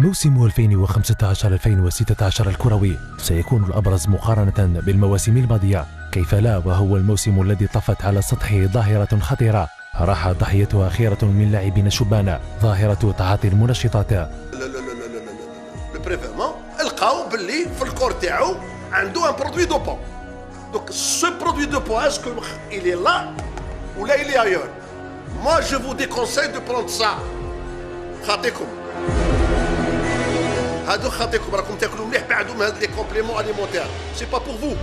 موسم 2015-2016 الكروي سيكون الأبرز مقارنة بالمواسم الماضية، كيف لا وهو الموسم الذي طفت على سطحه ظاهرة خطيرة راح ضحيتها خيرة من لاعبين الشبان، ظاهرة تعاطي المنشطات. البريفيرمون لقاو باللي في الكور تاعو عنده ان برودوي دوبون، دونك سو برودوي دوبون اسكو il est là ou là il est ailleurs. Moi je vous déconseille de prendre ça. خاطيكم هادو خاطيكم، راكم تاكلوا مليح بعدو من هاد لي كومبليمون اليمونتير، سي با بور فو.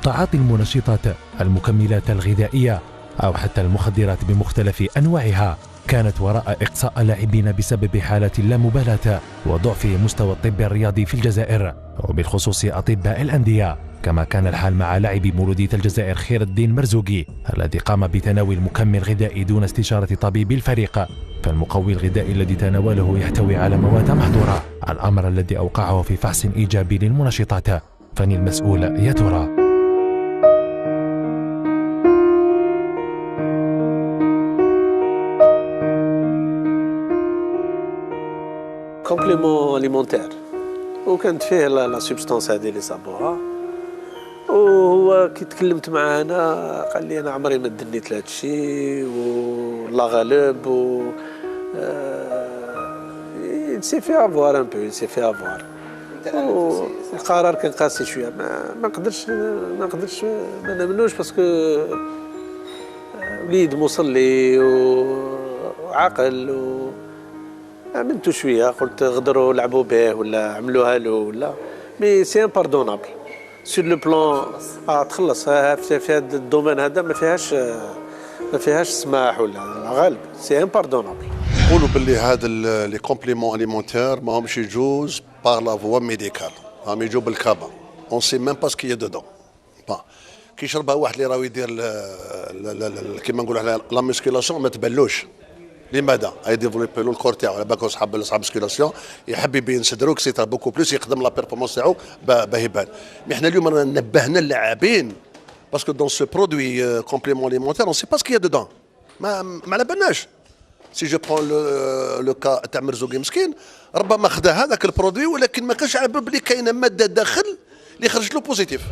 تعاطي المنشطات، المكملات الغذائية أو حتى المخدرات بمختلف أنواعها كانت وراء إقصاء لاعبين بسبب حالة اللامبالاة وضعف مستوى الطب الرياضي في الجزائر، وبالخصوص أطباء الأندية، كما كان الحال مع لاعب مولودية الجزائر خير الدين مرزوقي الذي قام بتناول مكمل غذائي دون استشارة طبيب الفريق. فالمقوي الغذائي الذي تناوله يحتوي على مواد محظورة، الأمر الذي أوقعه في فحص إيجابي للمنشطات. فمن المسؤول يا ترى؟ كومبليمون اليمونتير وكانت فيه لا سوبستانس هذه اللي صابوها، وهو كي تكلمت معانا قال لي انا عمري ما دنيت لهذا الشيء والله غالب و سي في افوار ان بو سي في افوار. القرار كان قاسي شويه، ما نقدرش ما نامنوش باسكو وليد مصلي وعاقل امنتو شويه، قلت غدروا لعبوا به ولا عملوها له ولا مي سي امباردونابل سور لو بلان. تخلص في هذا الدومين هذا ما فيهاش سماح ولا غالب، سي امباردونابل. نقولوا باللي هذا لي كومبليمون اليمونتير ماهمش يجوز بار لا فوا ميديكال، راهم يجوا بالكابا، اون سي ميم با سكي دودون. كي يشربها واحد اللي راهو يدير كيما نقولوا على لا مسكيلاسيون ما تبلوش. لماذا؟ يديفلوبي له الكور تاعو على بالك صحاب مسكيلاسيون يحب يبين صدرو كسيتر بوكو بلوس يخدم لا بيرفورمانس تاعو باه يبان. مي حنا اليوم رانا نبهنا اللاعبين باسكو دون سو برودوي كومبليمون اليمونتير اون سي با سكي دودون، ما على بالناش. سي جو برون لو كا تاع مرزوقي مسكين ربما خدا هذاك البرودوي ولكن ما كانش عارف بلي كاينه ماده داخل اللي خرجت له بوزيتيف.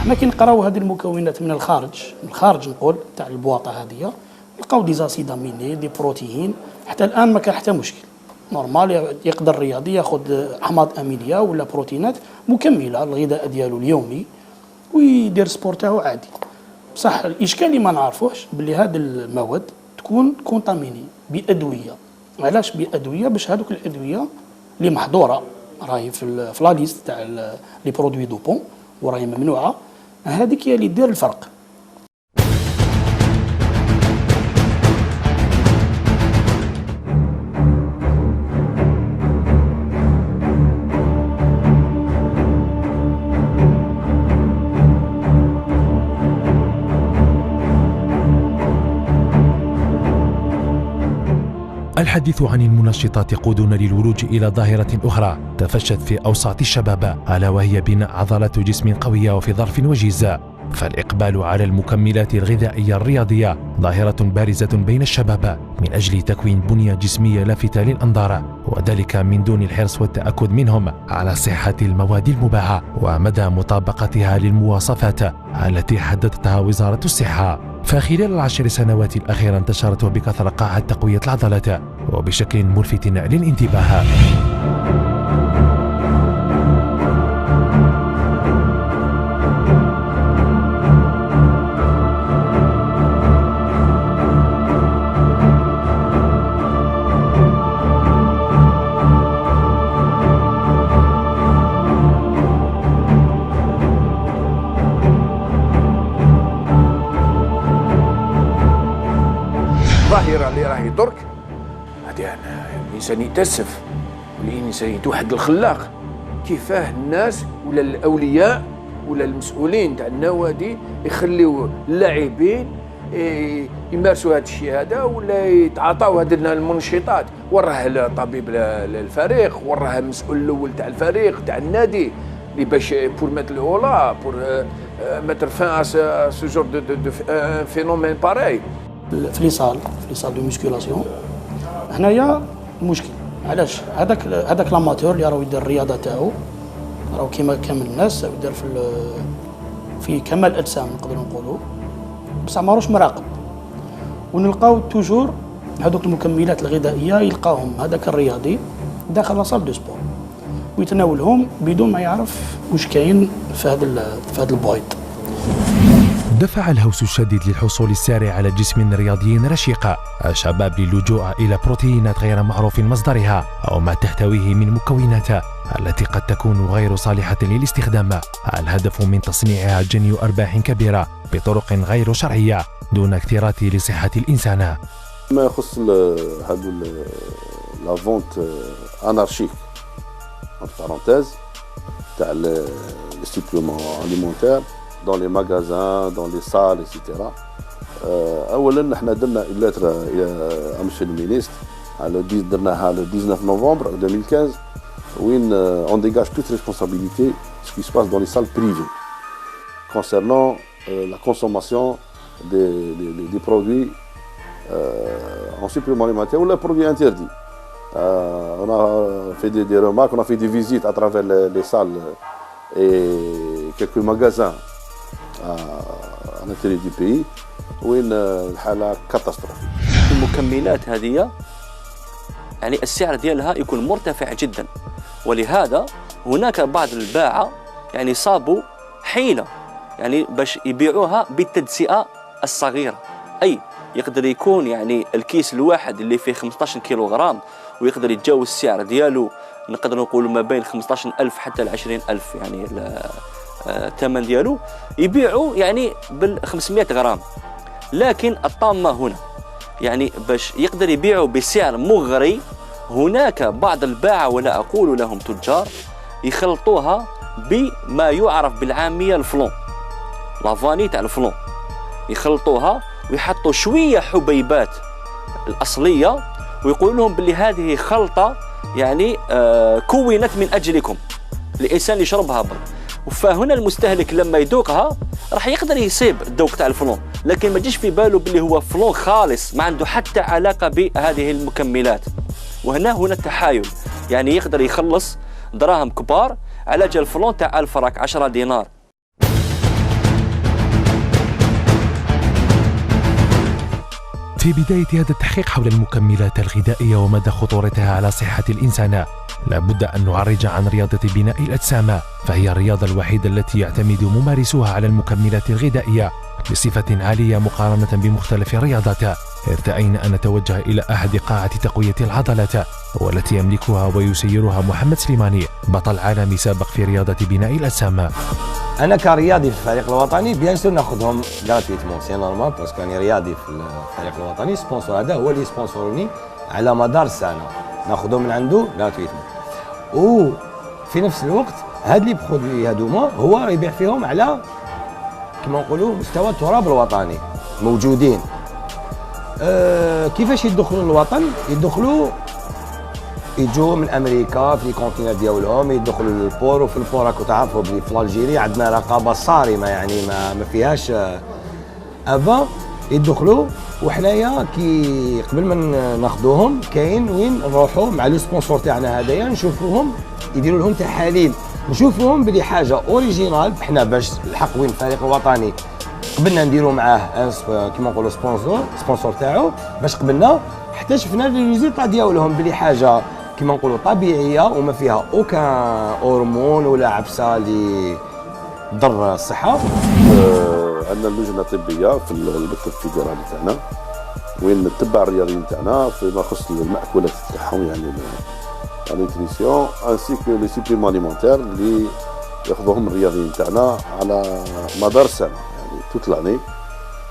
حنا كي نقراو هذه المكونات من الخارج نقول تاع البواطه هذه، لقاو دي زاسيد اميني دي بروتين، حتى الان ما كان حتى مشكل نورمال. يقدر الرياضي ياخذ احماض امينيه ولا بروتينات مكمله للغذاء ديالو اليومي ويدير سبور تاعو عادي. بصح الاشكال اللي ما نعرفوش باللي هذه المواد تكون كونتاميني بادويه. علاش بادويه؟ باش هذوك الادويه اللي محظوره راهي في لا ليست تاع لي برودوي دوبون وراهي ممنوعه، هذيك هي اللي دير الفرق. الحديث عن المنشطات يقودنا للولوج إلى ظاهرة أخرى تفشت في أوساط الشباب، ألا وهي بناء عضلات جسم قوية وفي ظرف وجيز. فالإقبال على المكملات الغذائية الرياضية ظاهرة بارزة بين الشباب من أجل تكوين بنية جسمية لافتة للأنظار، وذلك من دون الحرص والتأكد منهم على صحة المواد المباحة ومدى مطابقتها للمواصفات التي حددتها وزارة الصحة. فخلال ال10 سنوات الأخيرة انتشرت بكثرة قاعة تقوية العضلات وبشكل ملفت للانتباه. الظاهرة اللي راهي درك هذه الإنسان يتأسف والإنسان يتوحد الخلاق كيفاه الناس ولا الأولياء ولا المسؤولين تاع النوادي يخليو اللاعبين يمارسوا هذا الشيء هذا ولا يتعاطوا هذه المنشطات. وراه طبيب الفريق، وراه المسؤول الاول تاع الفريق تاع النادي اللي باش pour mettre le holà pour mettre fin à ce genre de phénomène pareil. في ليصال دو ميسكولاسيون هنايا مشكل. علاش هذاك لاماتور اللي راهو يدير الرياضه تاعو راهو كيما كامل الناس يدير في كمال الاجسام نقدروا نقولوا، بصح ماروش مراقب. ونلقاو توجور هذوك المكملات الغذائيه يلقاهم هذاك الرياضي داخل لاصال دو سبور ويتناولهم بدون ما يعرف واش كاين في هذا البويض. دفع الهوس الشديد للحصول السارع على جسم رياضي رشيق الشباب للجوء إلى بروتينات غير معروف مصدرها أو ما تحتويه من مكونات التي قد تكون غير صالحة للاستخدام، الهدف من تصنيعها جني أرباح كبيرة بطرق غير شرعية دون اكتراث لصحة الإنسان. ما يخص هذو لا فونت انارشيك entre parenthèses تاع لي سوبليمون اليمونتير dans les magasins, dans les salles, etc. اولا احنا درنا لتر الى monsieur le ministre درناها le 19 novembre 2015 وين on dégage toute responsabilité ce qui se passe dans les salles privées concernant la consommation des produits en supplément alimentaire ou les produits interdits. On a fait des remarques, on a fait des visites à travers les salles et quelques magasins à l'intérieur du pays وين الحالة كاتاستروفية. المكملات هذه يعني السعر ديالها يكون مرتفع جدا، ولهذا هناك بعض الباعة يعني صابوا حيلة يعني باش يبيعوها بالتدسئة الصغيرة، أي يقدر يكون يعني الكيس الواحد اللي فيه 15 كيلوغرام ويقدر يتجاوز السعر ديالو نقدر نقول ما بين 15,000 حتى ل 20,000 يعني الثمن ديالو يبيعوا يعني بال 500 غرام. لكن الطامة هنا يعني باش يقدر يبيعوا بسعر مغري هناك بعض الباعة ولا أقول لهم تجار يخلطوها بما يعرف بالعامية الفلون، لافاني تاع الفلون يخلطوها ويحطوا شوية حبيبات الأصلية ويقولوا لهم باللي هذه خلطة يعني كونت من أجلكم الإنسان اللي يشربها برك. فهنا المستهلك لما يذوقها راح يقدر يصيب الذوق تاع الفلون، لكن ما تجيش في باله باللي هو فلون خالص ما عنده حتى علاقة بهذه المكملات. وهنا التحايل يعني يقدر يخلص دراهم كبار على جال الفلون تاع 1000 فرنك 10 دينار. في بداية هذا التحقيق حول المكملات الغذائية ومدى خطورتها على صحة الإنسان لابد أن نعرج عن رياضة بناء الأجسام، فهي الرياضة الوحيدة التي يعتمد ممارسوها على المكملات الغذائية بصفة عالية مقارنة بمختلف الرياضات، إذ أين أن نتوجه إلى أحد قاعة تقوية العضلات والتي يملكها ويسيرها محمد سليماني بطل عالمي سابق في رياضة بناء الأجسام. انا كرياضي في الفريق الوطني بيان سور ناخذهم غراتويتمون سي نورمال باسكو راني رياضي في الفريق الوطني، سبونسور هذا هو اللي سبونسورني على مدار السنه ناخذهم من عنده غراتويتمون. وفي نفس الوقت هاد لي برودوي هادوما هو يبيع فيهم على كما نقولوا مستوى التراب الوطني موجودين. كيفاش يدخلوا الوطن؟ يجوا من امريكا في الكونتينر ديالهم يدخلوا للبور، وفي البور راكم تعرفوا بلي في الجيري عندنا رقابه صارمه يعني ما فيهاش افا يدخلوا. وحنايا كي قبل ما ناخذوهم كاين وين نروحوا مع لو سبونسور تاعنا هذايا نشوفوهم يديروا لهم تحاليل نشوفوهم بلي حاجه اوريجينال. حنا باش الحق وين الفريق الوطني قبلنا نديروا معاه كيما نقولوا سبونسور تاعو باش قبلنا حتى شفنا لي ريزولطا ديالهم بلي حاجه كما نقولوا طبيعيه وما فيها اوكان هرمون ولا عبسه اللي تضر الصحه. عندنا اللجنه الطبيه في المكتب الفيدرالي تاعنا وين نتبع الرياضيين تاعنا فيما يخص المأكولات تاعهم يعني النيوتريسيون انسي كو لي سوبليمون اليمونتير اللي ياخذوهم الرياضيين تاعنا على مدار السنه يعني توت لاني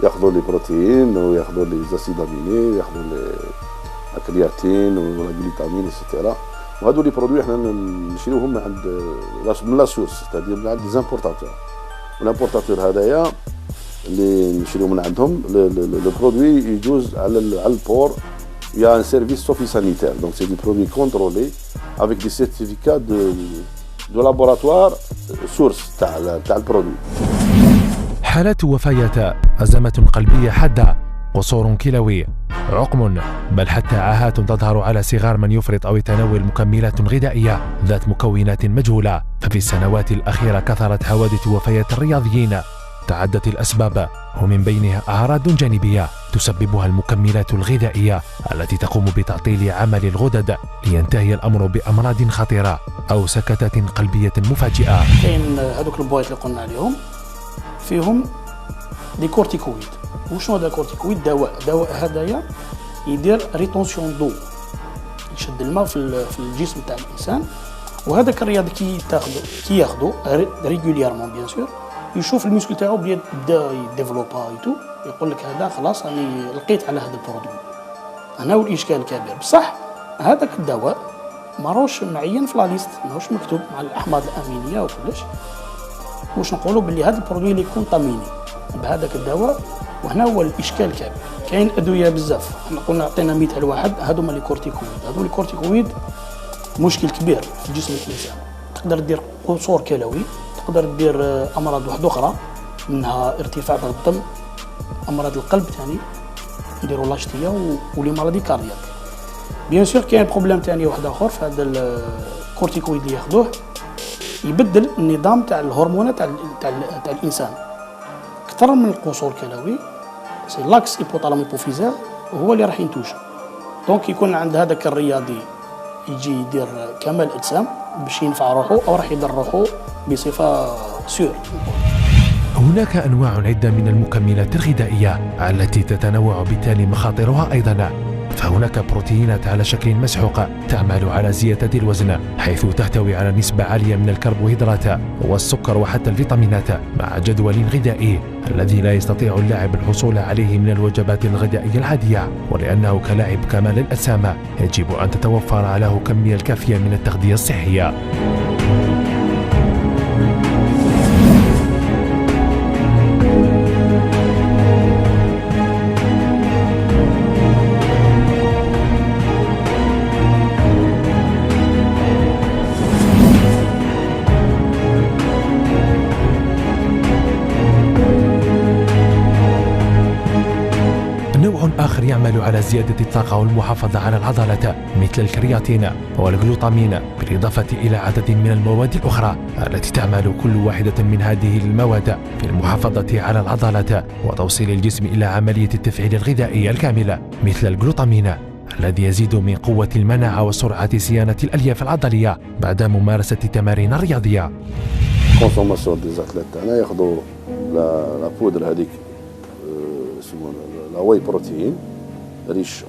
ياخذوا لي بروتين وياخذوا لي زاسيد اميني وياخذوا لي الكرياتين والجليتامين اكسترا. وهذو لي برودوي احنا نشريوهم من لا سورس ستادير من عند ليزامبورتاتور. والامبورتاتور هذايا اللي نشريو من عندهم لو برودوي يجوز على البور يا ان سيرفيس سوفي سانيتير دونك سي دي برودوي كونترولي avec des certificats de laboratoire سورس تاع البرودوي. حالات وفيات، أزمة قلبية حادة، قصور كلوي، عقم، بل حتى عاهات تظهر على صغار من يفرط أو يتناول مكملات غذائية ذات مكونات مجهولة. ففي السنوات الأخيرة كثرت حوادث وفيات الرياضيين، تعدت الأسباب ومن بينها أعراض جانبية تسببها المكملات الغذائية التي تقوم بتعطيل عمل الغدد لينتهي الأمر بأمراض خطيرة أو سكتات قلبية مفاجئة. كاين هذوك البويت اللي قلنا عليهم فيهم دي كورتيكويد. وشنو هذا الكورتيكويد؟ دواء هدايا يدير ريتونسيون دو، يشد الماء في الجسم تاع الانسان. وهذاك الرياضي كي ياخذو ريغوليرمون بيان سور، يشوف الميسكل تاعو بدا يديفلوبا ايتو، يقول لك هذا خلاص راني لقيت على هذا البرودوي. هنا هو الاشكال الكبير. بصح هذاك الدواء ماروش معين في لا ليست، ماروش مكتوب مع الاحماض الامينيه وكلش. واش نقولوا باللي هذا البرودوي اللي كونتاميني بهذاك الدواء. وهنا هو الاشكال الكبير. كاين ادويه بزاف، احنا قلنا عطينا مثال واحد، هذوما لي كورتيكويد. هذو لي كورتيكويد مشكل كبير في جسم الانسان، تقدر دير قصور كلوي، تقدر دير امراض واحده اخرى منها ارتفاع ضغط الدم، امراض القلب ثاني نديروا لاشتيه ولي مرضي كاردياك. بيان سور كاين بروبليم ثاني واحد اخر في هذا الكورتيكويد اللي ياخذوه، يبدل النظام تاع الهرمونات تاع الانسان. اكثر من القصور الكلوي سي لاكس ايبوتالامو هيبوفيزير هو اللي راح ينتوج. دونك يكون عند هذاك الرياضي يجي يدير كمال اجسام باش ينفع روحه او راح يضر روحه بصفه سور. هناك أنواع عدة من المكملات الغذائية التي تتنوع بالتالي مخاطرها أيضا. فهناك بروتينات على شكل مسحوق تعمل على زيادة الوزن، حيث تحتوي على نسبة عالية من الكربوهيدرات والسكر وحتى الفيتامينات، مع جدول غذائي الذي لا يستطيع اللاعب الحصول عليه من الوجبات الغذائية العادية. ولأنه كلاعب كمال الأجسام يجب أن تتوفر له كمية الكافية من التغذية الصحية. نوع آخر يعمل على زيادة الطاقة والمحافظة على العضلات مثل الكرياتين والجلوتامين، بالإضافة إلى عدد من المواد الأخرى التي تعمل كل واحدة من هذه المواد في المحافظة على العضلات وتوصيل الجسم إلى عملية التفعيل الغذائي الكاملة، مثل الجلوتامين الذي يزيد من قوة المناعة وسرعة صيانة الألياف العضلية بعد ممارسة التمارين الرياضية. كونسوماسيون دي زاتليت تاعنا ياخذوا لا بودر هذيك لا واي بروتين ريش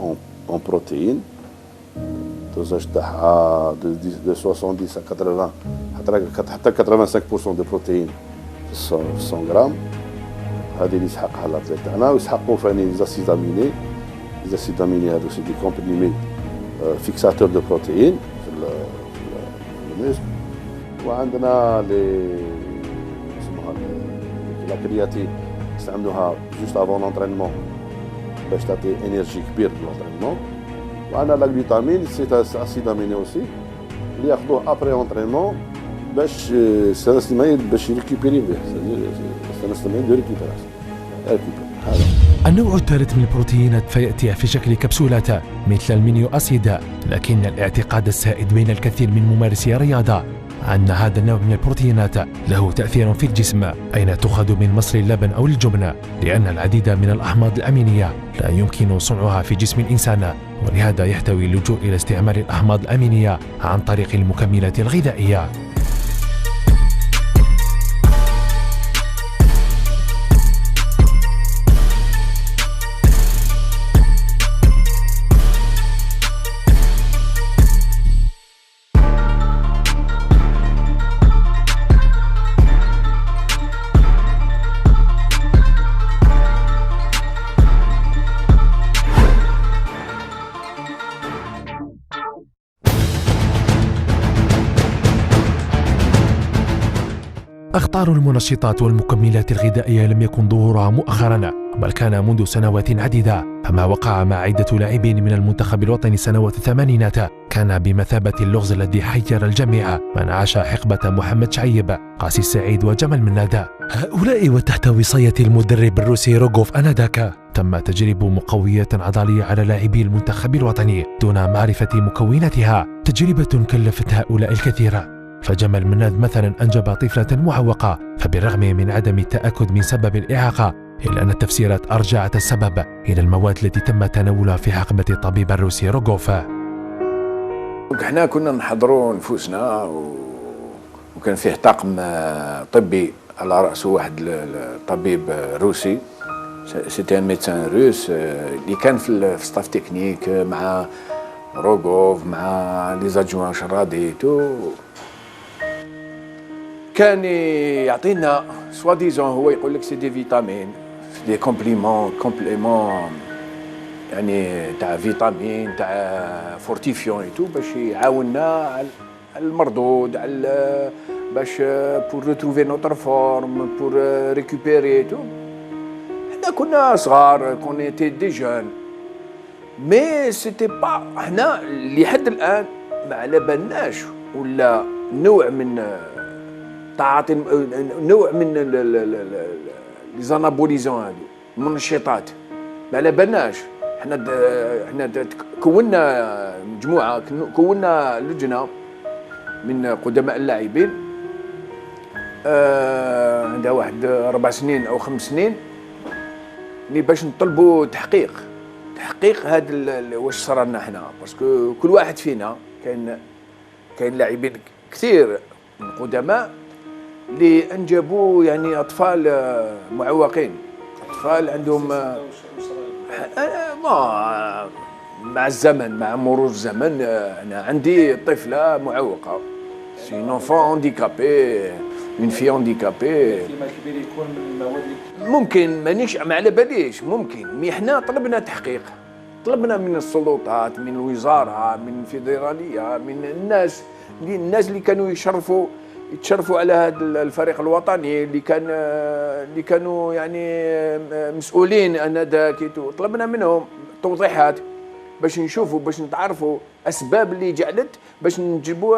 اون بروتين، دوزاج تاعها دو 70 à 80 حتى 85% دو بروتين في 100 غرام. هذه اللي يسحقها الاتليت تاعنا. ويسحقوا ثاني لي زاسيد اميني. لي زاسيد اميني هذو سي دي كومبريمي فيكساتور دو بروتين في الميسك. وعندنا لي اسمها لا كرياتين نستعملوها جوست افون لونطرينمون باش تعطي انرجي كبير في لونطرينمون. وعندنا لا فيتامين سي اسيد اميني اوسي اللي ياخذوه ابري اونطرينمون باش سانستمايل باش يريكيبيري به، سانستمايل دو ريكيبيراسيون. هذا النوع الثالث من البروتينات فيأتي في شكل كبسولات مثل المينيو أسيد. لكن الاعتقاد السائد بين الكثير من ممارسي الرياضة أن هذا النوع من البروتينات له تأثير في الجسم، أين تؤخذ من مصر اللبن أو الجبن، لأن العديد من الأحماض الأمينية لا يمكن صنعها في جسم الإنسان، ولهذا يحتوي اللجوء إلى استعمال الأحماض الأمينية عن طريق المكملات الغذائية. أخطار المنشطات والمكملات الغذائية لم يكن ظهورها مؤخرا، بل كان منذ سنوات عديدة. فما وقع مع عدة لاعبين من المنتخب الوطني سنوات الثمانينات كان بمثابة اللغز الذي حير الجميع من عاش حقبة محمد شعيب، قاسي السعيد وجمال منادى. هؤلاء وتحت وصاية المدرب الروسي روغوف آنذاك تم تجريب مقويات عضلية على لاعبي المنتخب الوطني دون معرفة مكوناتها، تجربة كلفت هؤلاء الكثير. فجمال مناد مثلا أنجب طفلة معوقة، فبالرغم من عدم التأكد من سبب الإعاقة إلا أن التفسيرات أرجعت السبب إلى المواد التي تم تناولها في حقبة الطبيب الروسي روغوف. احنا كنا نحضروا نفوسنا وكان فيه طاقم طبي على رأسه واحد الطبيب روسي، سيتي ان ميدسان روس اللي كان في ستاف تكنيك مع روغوف مع لي زادجوان شرادي تو، كان يعطينا سوا ديزون هو يقول لك سي دي فيتامين دي كومبليمون يعني تاع فيتامين تاع فورتيفيون تو باش يعاوننا على المردود على باش بور ريتروفي نوتر فورم بور ريكوبيري تو. حنا كنا صغار كون ايتي دي جون مي سيتي با حنا لحد الان ما على بالناش ولا نوع من تعاطي نوع من لي زانابوليزون هذو المنشطات ما على بالناش. احنا كونا مجموعه، كونا لجنه من قدماء اللاعبين عندها واحد 4 سنين او 5 سنين اللي باش نطلبوا تحقيق هذا واش صرا لنا حنا، باسكو كل واحد فينا كاين لاعبين كثير من قدماء اللي انجبوا يعني اطفال معوقين، اطفال عندهم مع الزمن مع مرور الزمن. انا عندي طفله معوقه، سي ان انفون هانديكابي، اون في هانديكابي. احتمال كبير يكون من المواد ممكن مانيش ما على باليش، ممكن مي حنا طلبنا تحقيق، طلبنا من السلطات، من الوزاره، من الفيدراليه، من الناس اللي كانوا يتشرفوا على هذا الفريق الوطني اللي كانوا يعني مسؤولين انذاك. طلبنا منهم توضيحات باش نشوفوا باش نتعرفوا اسباب اللي جعلت باش نجيبوا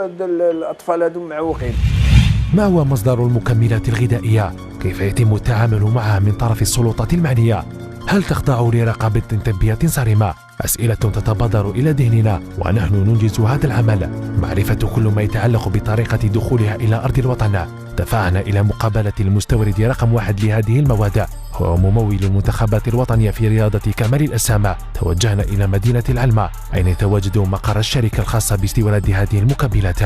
هاد الاطفال هادو معوقين. ما هو مصدر المكملات الغذائية؟ كيف يتم التعامل معها من طرف السلطات المعنية؟ هل تخضع لرقابة طبية صارمة؟ أسئلة تتبادر إلى ذهننا ونحن ننجز هذا العمل. معرفة كل ما يتعلق بطريقة دخولها إلى أرض الوطن دفعنا إلى مقابلة المستورد رقم 1 لهذه المواد، هو ممول المنتخبات الوطنية في رياضة كمال الأسامة. توجهنا إلى مدينة العلمة أين يتواجد مقر الشركة الخاصة باستيراد هذه المكملات.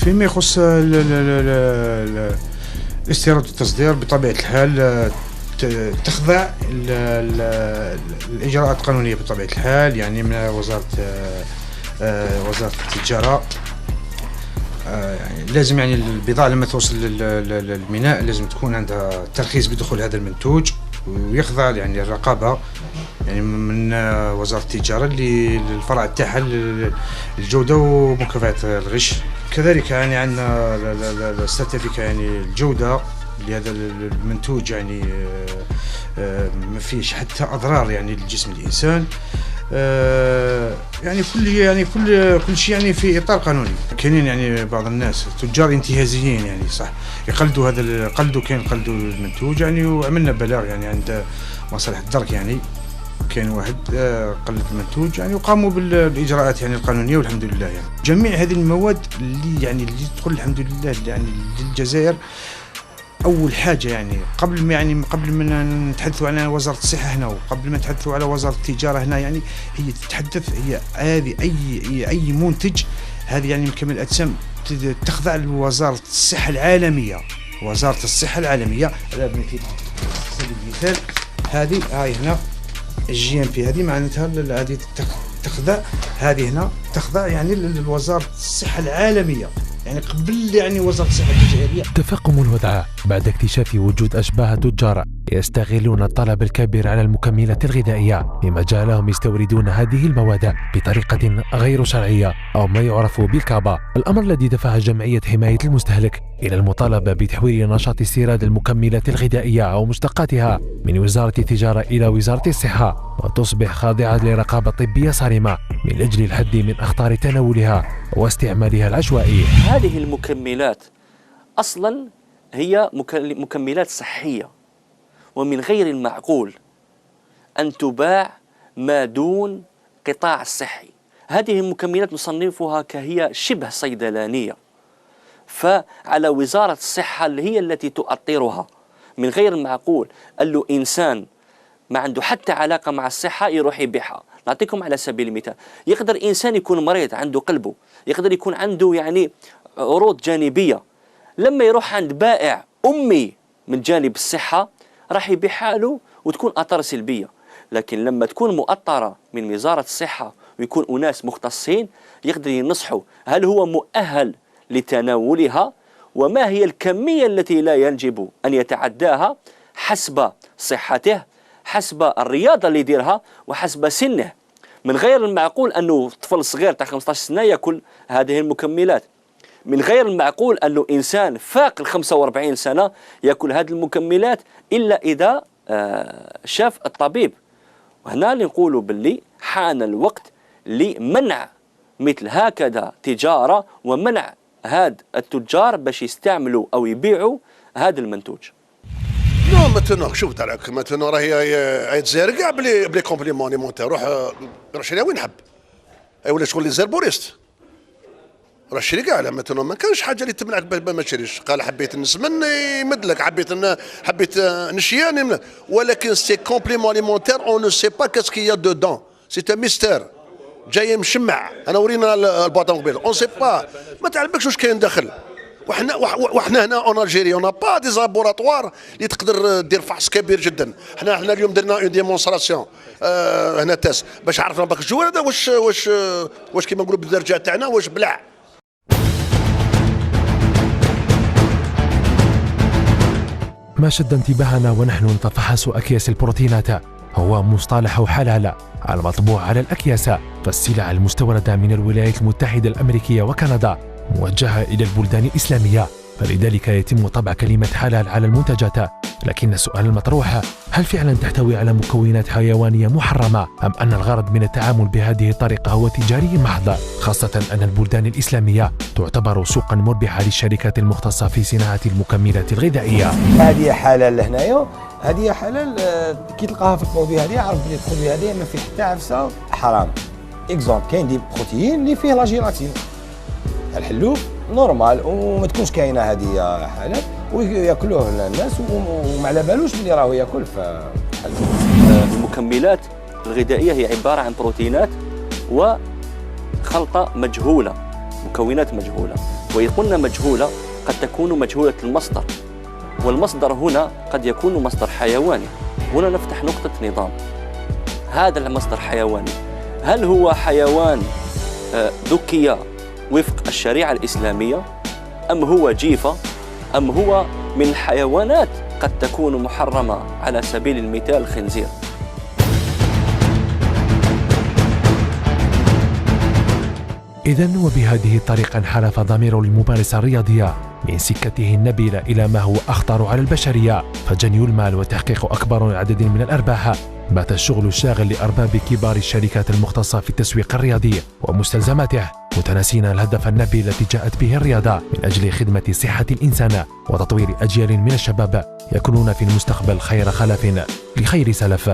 فيما يخص الاستيراد والتصدير بطبيعة الحال تخضع الإجراءات القانونية بطبيعة الحال، يعني من وزارة التجارة. يعني لازم يعني البضاعة لما توصل للميناء لازم تكون عندها ترخيص بدخول هذا المنتوج ويخضع يعني الرقابة يعني من وزارة التجارة اللي الفرع تاعها الجودة ومكافحة الغش. كذلك يعني عندنا سيرتيفيكا يعني الجودة لهذا المنتوج، يعني ما فيش حتى أضرار يعني لجسم الإنسان. يعني كل شيء يعني في إطار قانوني. كاينين يعني بعض الناس تجار انتهازيين يعني صح يقلدوا كاين قلدوا المنتوج يعني، وعملنا بلاغ يعني عند مصالح الدرك يعني كاين واحد قلد المنتوج يعني وقاموا بالاجراءات يعني القانونيه والحمد لله. يعني جميع هذه المواد اللي تدخل الحمد لله يعني للجزائر، اول حاجه يعني قبل ما نتحدثوا على وزاره الصحه هنا وقبل ما نتحدثوا على وزاره التجاره هنا، يعني هي تتحدث هي هذه اي منتج هذه يعني مكمل الاجسام تخضع لوزاره الصحه العالميه. وزاره الصحه العالميه على سبيل المثال هذه هاي هنا الجي ام بي هذه معناتها هذه تخضع، هذه هنا تخضع يعني لوزارة الصحة العالمية، يعني قبل يعني وزارة الصحة الجزائرية. تفاقم الوضع بعد اكتشاف وجود أشباه تجار يستغلون الطلب الكبير على المكملات الغذائية، مما جعلهم يستوردون هذه المواد بطريقة غير شرعية أو ما يعرف بالكابا، الأمر الذي دفع جمعية حماية المستهلك إلى المطالبة بتحويل نشاط استيراد المكملات الغذائية أو مشتقاتها من وزارة التجارة إلى وزارة الصحة، وتصبح خاضعة لرقابة طبية صارمة من أجل الحد من أخطار تناولها واستعمالها العشوائي. هذه المكملات أصلا هي مكملات صحية، ومن غير المعقول أن تباع ما دون قطاع الصحي. هذه المكملات نصنفها كهي شبه صيدلانية، فعلى وزارة الصحة اللي هي التي تؤطرها. من غير المعقول أن له إنسان ما عنده حتى علاقة مع الصحة يروح يبيعها. نعطيكم على سبيل المثال، يقدر إنسان يكون مريض عنده قلبه، يقدر يكون عنده يعني عروض جانبية، لما يروح عند بائع أمي من جانب الصحة راح يبيعها له وتكون آثار سلبية. لكن لما تكون مؤطرة من وزارة الصحة ويكون أناس مختصين يقدر ينصحوا هل هو مؤهل لتناولها، وما هي الكمية التي لا يجب أن يتعداها حسب صحته، حسب الرياضة اللي يديرها، وحسب سنه. من غير المعقول أنه طفل صغير تاع 15 سنة يأكل هذه المكملات. من غير المعقول أنه إنسان فاق 45 سنة يأكل هذه المكملات إلا إذا شاف الطبيب. وهنا اللي نقولوا باللي حان الوقت لمنع مثل هكذا تجارة، ومنع هاد التجار باش يستعملوا أو يبيعوا هذا المنتوج. نو ماتونو شوف تاعك ماتونو راهي تزير كاع بلي كومبليمون اليمونتير، روح شريها وين حب، ولا شغل لي زيربوريست راه شري كاع. ماتونو ما كانش حاجه اللي تمنعك ما تشريش، قال حبيت نسمن يمد لك، حبيت نشيان، ولكن سي كومبليمون اليمونتير اون نو سي با كاسكو يا دودون، سي ان ميستير جاي مشمع. انا ورينا الباطون قبيل اون سي با، ما تعلمكش واش كاين داخل. وحنا هنا اون الجيري اون با دي لابوراتوار اللي تقدر دير فحص كبير جدا. حنا اليوم درنا اون ديمونستراسيون هنا تاس باش عرفنا باك الجوار هذا واش كيما نقولوا بالدرجه تاعنا واش بلع. ما شد انتباهنا ونحن نتفحص أكياس البروتينات هو مصطلح حلال المطبوع على الأكياس، فالسلع المستوردة من الولايات المتحدة الأمريكية وكندا موجهة إلى البلدان الإسلامية، فلذلك يتم طبع كلمة حلال على المنتجات. لكن السؤال المطروح، هل فعلا تحتوي على مكونات حيوانية محرمة، أم أن الغرض من التعامل بهذه الطريقة هو تجاري محض، خاصة أن البلدان الإسلامية تعتبر سوقا مربحة للشركات المختصة في صناعة المكملات الغذائية. هذه حلال لهنايا، هذه حلال كي تلقاها في البرودوي هذه عرف بلي البرودوي هذه ما فيه حتى عفسة حرام. اكزومبل كاين دي بروتيين اللي فيه لا جيلاتين، الحلوب نورمال وما تكونش كاينه هذه حلال وياكلوه الناس وما على بالوش بلي راهو ياكل في المكملات الغذائيه هي عباره عن بروتينات وخلطه مجهوله، مكونات مجهوله، ويقولنا مجهوله قد تكون مجهوله المصدر، والمصدر هنا قد يكون مصدر حيواني. هنا نفتح نقطه نظام، هذا المصدر حيواني هل هو حيوان ذكي وفق الشريعة الإسلامية، أم هو جيفة، أم هو من الحيوانات قد تكون محرمة على سبيل المثال الخنزير. إذن وبهذه الطريقة انحرف ضمير الممارسة الرياضية من سكته النبيلة إلى ما هو أخطر على البشرية، فجني المال وتحقيق أكبر عدد من الأرباح. بات الشغل الشاغل لأرباب كبار الشركات المختصة في التسويق الرياضي ومستلزماته، متناسين الهدف النبيل التي جاءت به الرياضة من أجل خدمة صحة الإنسان وتطوير أجيال من الشباب يكونون في المستقبل خير خلف لخير سلف.